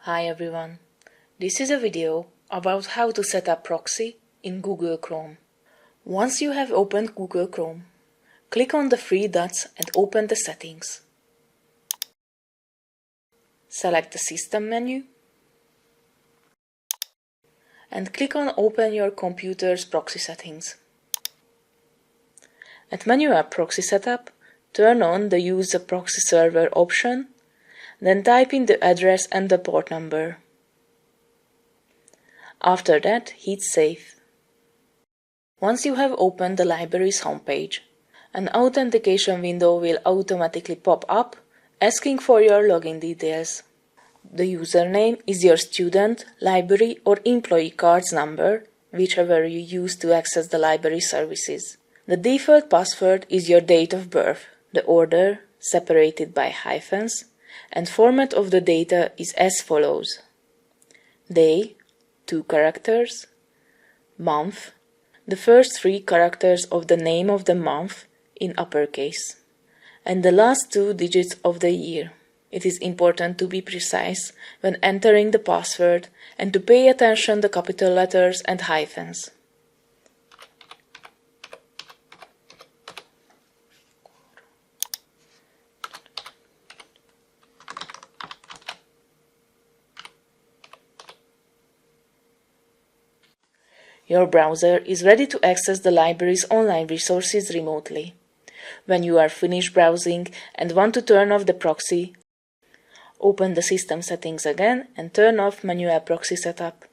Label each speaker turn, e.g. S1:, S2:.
S1: Hi everyone, this is a video about how to set up proxy in Google Chrome. Once you have opened Google Chrome, click on the three dots and open the settings. Select the System menu and click on Open your computer's proxy settings. At Manual Proxy Setup, turn on the Use the Proxy Server option, then type in the address and the port number. After that, hit Save. Once you have opened the library's homepage, an authentication window will automatically pop up, asking for your login details. The username is your student, library or employee card's number, whichever you use to access the library services. The default password is your date of birth. The order, separated by hyphens, and format of the data is as follows: day, 2 characters, month, the first 3 characters of the name of the month in uppercase, and the last 2 digits of the year. It is important to be precise when entering the password and to pay attention to capital letters and hyphens. Your browser is ready to access the library's online resources remotely. When you are finished browsing and want to turn off the proxy, open the System settings again and turn off Manual Proxy Setup.